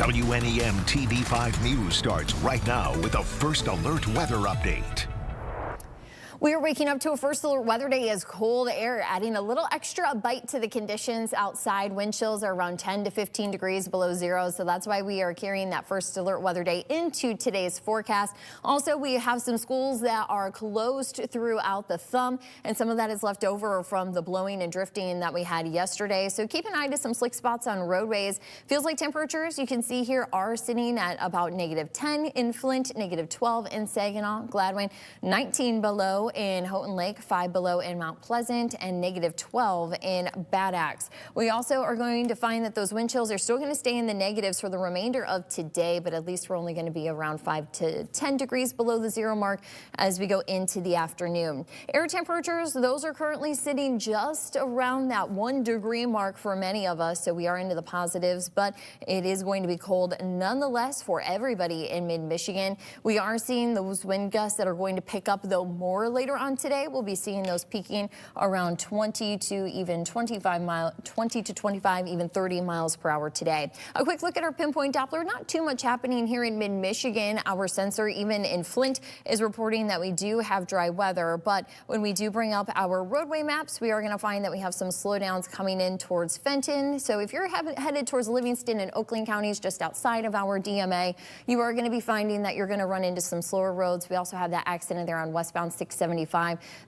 WNEM TV5 News starts right now with a first alert weather update. We are waking up to a first alert weather day as cold air adding a little extra bite to the conditions outside. Wind chills are around 10 to 15 degrees below zero, so that's why we are carrying that first alert weather day into today's forecast. Also, we have some schools that are closed throughout the thumb, and some of that is left over from the blowing and drifting that we had yesterday. So keep an eye to some slick spots on roadways. Feels like temperatures you can see here are sitting at about -10 in Flint, -12 in Saginaw, Gladwin, 19 below in Houghton Lake, 5 below in Mount Pleasant, and -12 in Bad Axe. We also are going to find that those wind chills are still going to stay in the negatives for the remainder of today, but at least we're only going to be around 5 to 10 degrees below the zero mark as we go into the afternoon. Air temperatures, those are currently sitting just around that 1 degree mark for many of us, so we are into the positives, but it is going to be cold nonetheless for everybody in mid-Michigan. We are seeing those wind gusts that are going to pick up, though, more later on today. We'll be seeing those peaking around 20 to 25, even 30 miles per hour today. A quick look at our pinpoint Doppler. Not too much happening here in mid-Michigan. Our sensor, even in Flint, is reporting that we do have dry weather. But when we do bring up our roadway maps, we are going to find that we have some slowdowns coming in towards Fenton. So if you're headed towards Livingston and Oakland counties, just outside of our DMA, you are going to be finding that you're going to run into some slower roads. We also have that accident there on westbound 675.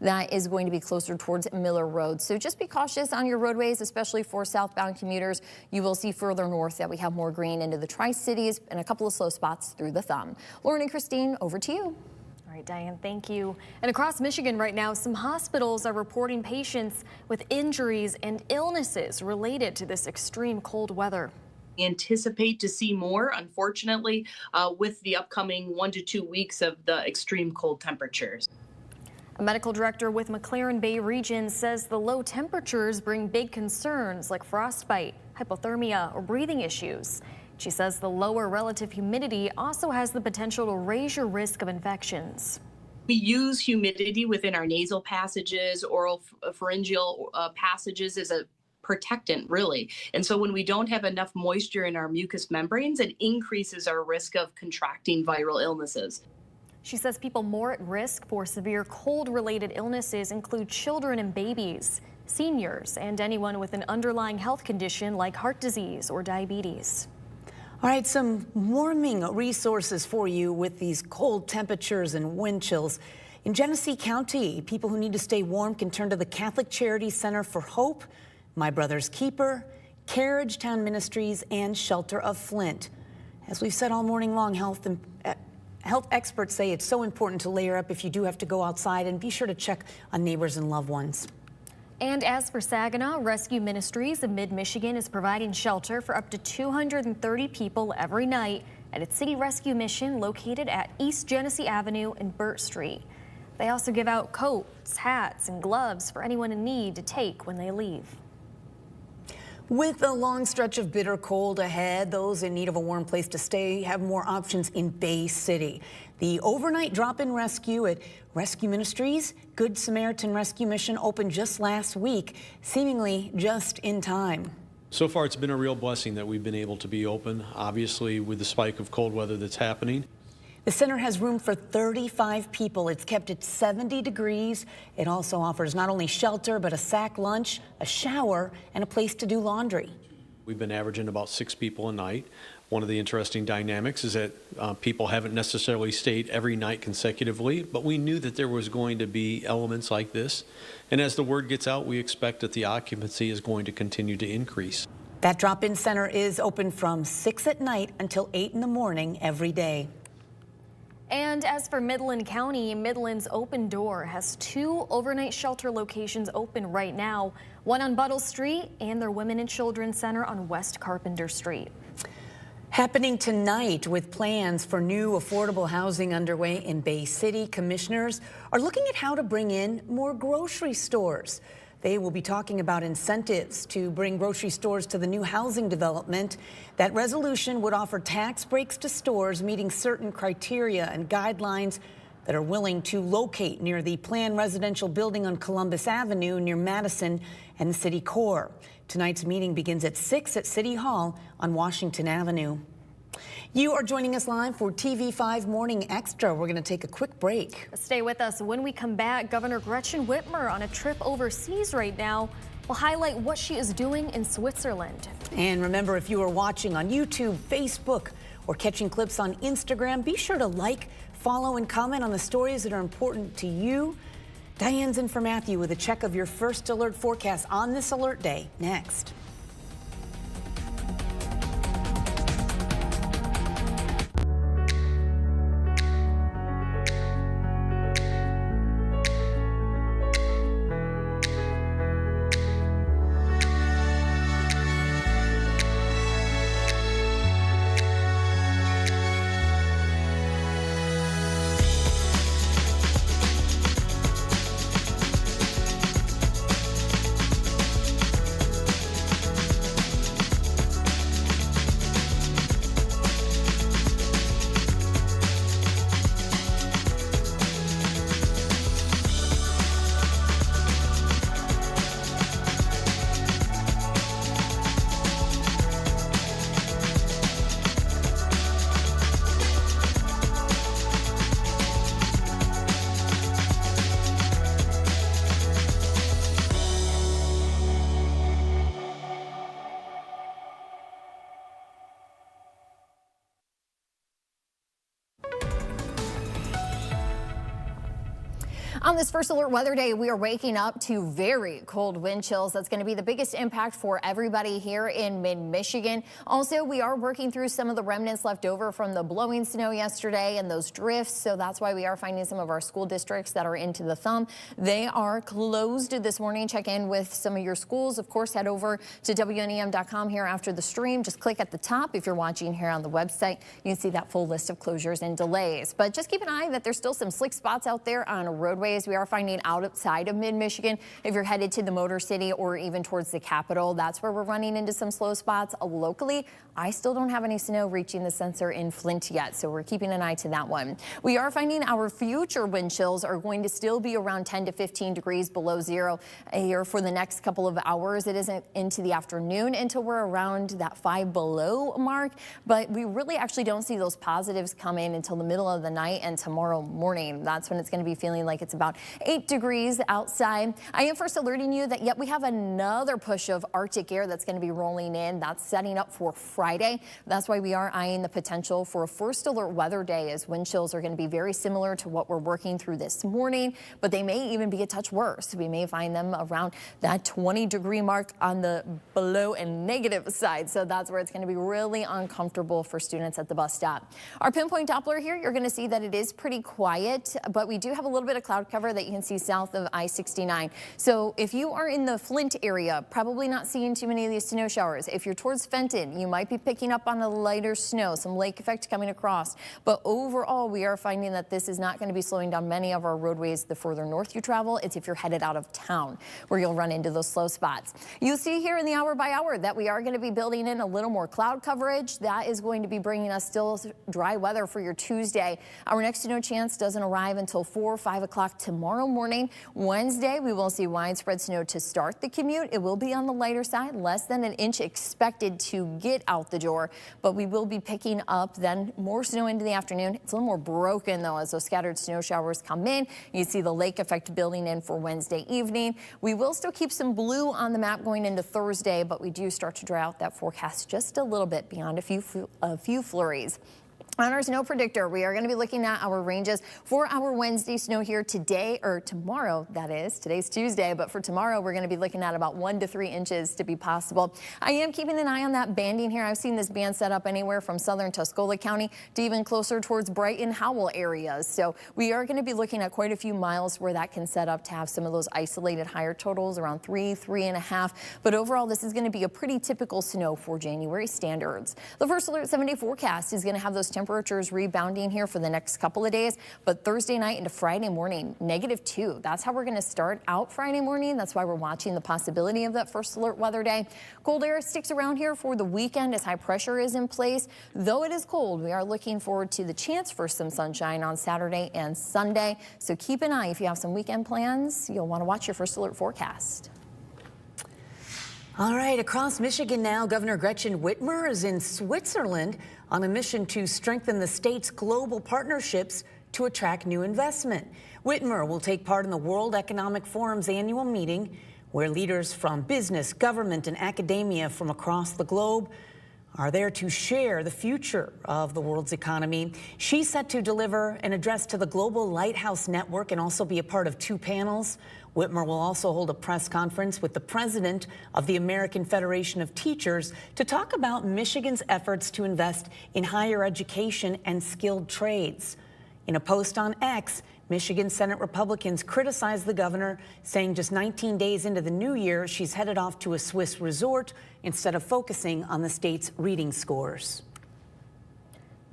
That is going to be closer towards Miller Road. So just be cautious on your roadways, especially for southbound commuters. You will see further north that we have more green into the Tri-Cities and a couple of slow spots through the thumb. Lauren and Christine, over to you. All right, Diane, thank you. And across Michigan right now, some hospitals are reporting patients with injuries and illnesses related to this extreme cold weather. Anticipate to see more, unfortunately, with the upcoming 1 to 2 weeks of the extreme cold temperatures. A medical director with McLaren Bay Region says the low temperatures bring big concerns like frostbite, hypothermia, or breathing issues. She says the lower relative humidity also has the potential to raise your risk of infections. We use humidity within our nasal passages, oral pharyngeal passages as a protectant, really. And so when we don't have enough moisture in our mucous membranes, it increases our risk of contracting viral illnesses. She says people more at risk for severe cold-related illnesses include children and babies, seniors, and anyone with an underlying health condition like heart disease or diabetes. All right, some warming resources for you with these cold temperatures and wind chills. In Genesee County, people who need to stay warm can turn to the Catholic Charity Center for Hope, My Brother's Keeper, Carriagetown Ministries, and Shelter of Flint. As we've said all morning long, health experts say it's so important to layer up if you do have to go outside, and be sure to check on neighbors and loved ones. And as for Saginaw, Rescue Ministries of Mid-Michigan is providing shelter for up to 230 people every night at its city rescue mission located at East Genesee Avenue and Burt Street. They also give out coats, hats, and gloves for anyone in need to take when they leave. With a long stretch of bitter cold ahead, those in need of a warm place to stay have more options in Bay City. The overnight drop-in rescue at Rescue Ministries Good Samaritan Rescue Mission opened just last week, seemingly just in time. So far, it's been a real blessing that we've been able to be open, obviously with the spike of cold weather that's happening. The center has room for 35 people. It's kept at 70 degrees. It also offers not only shelter, but a sack lunch, a shower, and a place to do laundry. We've been averaging about 6 people a night. One of the interesting dynamics is that people haven't necessarily stayed every night consecutively, but we knew that there was going to be elements like this. And as the word gets out, we expect that the occupancy is going to continue to increase. That drop-in center is open from 6 at night until 8 in the morning every day. And as for Midland County, Midland's Open Door has 2 overnight shelter locations open right now, one on Buttle Street and their Women and Children Center on West Carpenter Street. Happening tonight with plans for new affordable housing underway in Bay City, commissioners are looking at how to bring in more grocery stores. They will be talking about incentives to bring grocery stores to the new housing development. That resolution would offer tax breaks to stores meeting certain criteria and guidelines that are willing to locate near the planned residential building on Columbus Avenue near Madison and the city core. Tonight's meeting begins at 6 at City Hall on Washington Avenue. You are joining us live for TV5 Morning Extra. We're going to take a quick break. Stay with us. When we come back, Governor Gretchen Whitmer on a trip overseas right now will highlight what she is doing in Switzerland. And remember, if you are watching on YouTube, Facebook, or catching clips on Instagram, be sure to like, follow, and comment on the stories that are important to you. Diane's in for Matthew with a check of your first alert forecast on this alert day next. On this first alert weather day, we are waking up to very cold wind chills. That's going to be the biggest impact for everybody here in mid-Michigan. Also, we are working through some of the remnants left over from the blowing snow yesterday and those drifts. So that's why we are finding some of our school districts that are into the thumb. They are closed this morning. Check in with some of your schools. Of course, head over to WNEM.com here after the stream. Just click at the top. If you're watching here on the website, you can see that full list of closures and delays. But just keep an eye that there's still some slick spots out there on roadways. We are finding outside of mid-Michigan. If you're headed to the Motor City or even towards the capital, that's where we're running into some slow spots. Locally, I still don't have any snow reaching the sensor in Flint yet, so we're keeping an eye to that one. We are finding our future wind chills are going to still be around 10 to 15 degrees below zero here for the next couple of hours. It isn't into the afternoon until we're around that 5 below mark, but we really actually don't see those positives come in until the middle of the night and tomorrow morning. That's when it's going to be feeling like it's about 8 degrees outside. I am first alerting you that yet we have another push of Arctic air that's going to be rolling in. That's setting up for Friday. That's why we are eyeing the potential for a first alert weather day, as wind chills are going to be very similar to what we're working through this morning, but they may even be a touch worse. We may find them around that 20-degree mark on the below and negative side. So that's where it's going to be really uncomfortable for students at the bus stop. Our pinpoint Doppler here, you're going to see that it is pretty quiet, but we do have a little bit of cloud cover that you can see south of I-69. So if you are in the Flint area, probably not seeing too many of these snow showers. If you're towards Fenton, you might be picking up on a lighter snow, some lake effect coming across. But overall, we are finding that this is not going to be slowing down many of our roadways the further north you travel. It's if you're headed out of town where you'll run into those slow spots. You'll see here in the hour by hour that we are going to be building in a little more cloud coverage. That is going to be bringing us still dry weather for your Tuesday. Our next snow chance doesn't arrive until 4 or 5 o'clock tomorrow morning. Wednesday, we will see widespread snow to start the commute. It will be on the lighter side, less than an inch expected to get out the door, but we will be picking up then more snow into the afternoon. It's a little more broken though as those scattered snow showers come in. You see the lake effect building in for Wednesday evening. We will still keep some blue on the map going into Thursday, but we do start to dry out that forecast just a little bit beyond a few flurries. On our snow predictor, we are going to be looking at our ranges for our Wednesday snow here today, or tomorrow, that is. Today's Tuesday, but for tomorrow, we're going to be looking at about 1 to 3 inches to be possible. I am keeping an eye on that banding here. I've seen this band set up anywhere from southern Tuscola County to even closer towards Brighton, Howell areas. So we are going to be looking at quite a few miles where that can set up to have some of those isolated higher totals around 3, 3.5. But overall, this is going to be a pretty typical snow for January standards. The first alert 7-day forecast is going to have those temperatures rebounding here for the next couple of days, but Thursday night into Friday morning, -2. That's how we're going to start out Friday morning. That's why we're watching the possibility of that first alert weather day. Cold air sticks around here for the weekend as high pressure is in place. Though it is cold, we are looking forward to the chance for some sunshine on Saturday and Sunday. So keep an eye if you have some weekend plans. You'll want to watch your first alert forecast. All right, across Michigan now, Governor Gretchen Whitmer is in Switzerland on a mission to strengthen the state's global partnerships to attract new investment. Whitmer will take part in the World Economic Forum's annual meeting, where leaders from business, government, and academia from across the globe are there to share the future of the world's economy. She's set to deliver an address to the Global Lighthouse Network and also be a part of 2 panels. Whitmer will also hold a press conference with the president of the American Federation of Teachers to talk about Michigan's efforts to invest in higher education and skilled trades. In a post on X, Michigan Senate Republicans criticized the governor, saying just 19 days into the new year, she's headed off to a Swiss resort instead of focusing on the state's reading scores.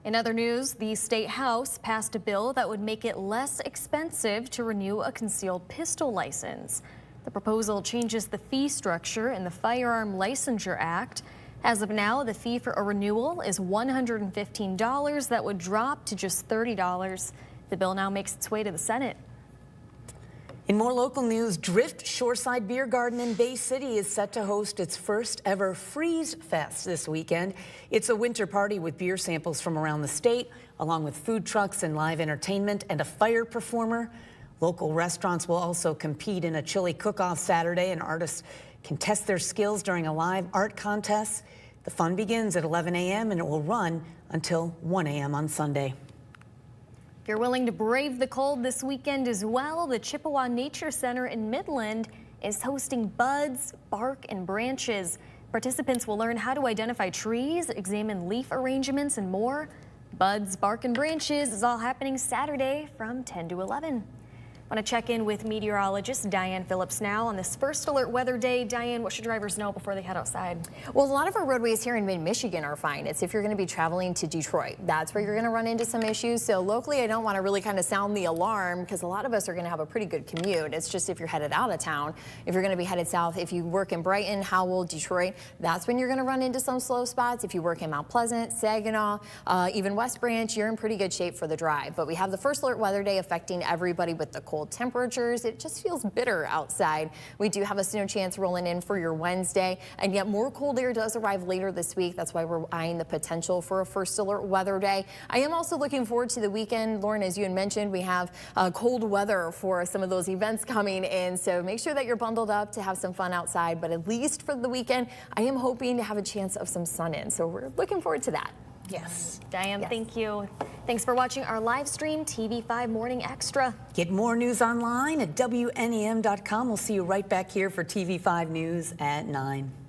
In other news, the State House passed a bill that would make it less expensive to renew a concealed pistol license. The proposal changes the fee structure in the Firearm Licensure Act. As of now, the fee for a renewal is $115. That would drop to just $30. The bill now makes its way to the Senate. In more local news, Drift Shoreside Beer Garden in Bay City is set to host its first ever Freeze Fest this weekend. It's a winter party with beer samples from around the state, along with food trucks and live entertainment and a fire performer. Local restaurants will also compete in a chili cook-off Saturday, and artists can test their skills during a live art contest. The fun begins at 11 a.m. and it will run until 1 a.m. on Sunday. If you're willing to brave the cold this weekend as well, the Chippewa Nature Center in Midland is hosting Buds, Bark, and Branches. Participants will learn how to identify trees, examine leaf arrangements, and more. Buds, Bark, and Branches is all happening Saturday from 10 to 11. I want to check in with meteorologist Diane Phillips now on this first alert weather day. Diane, what should drivers know before they head outside? Well, a lot of our roadways here in mid-Michigan are fine. It's if you're going to be traveling to Detroit. That's where you're going to run into some issues. So locally, I don't want to really kind of sound the alarm because a lot of us are going to have a pretty good commute. It's just if you're headed out of town, if you're going to be headed south, if you work in Brighton, Howell, Detroit, that's when you're going to run into some slow spots. If you work in Mount Pleasant, Saginaw, even West Branch, you're in pretty good shape for the drive. But we have the first alert weather day affecting everybody with the cold temperatures. It just feels bitter outside. We do have a snow chance rolling in for your Wednesday, and yet more cold air does arrive later this week. That's why we're eyeing the potential for a first alert weather day. I am also looking forward to the weekend. Lauren, as you had mentioned, we have cold weather for some of those events coming in, so make sure that you're bundled up to have some fun outside. But at least for the weekend, I am hoping to have a chance of some sun in, so we're looking forward to that. Yes. Diane, Yes. Thank you. Thanks for watching our live stream, TV5 Morning Extra. Get more news online at WNEM.com. We'll see you right back here for TV5 News at 9.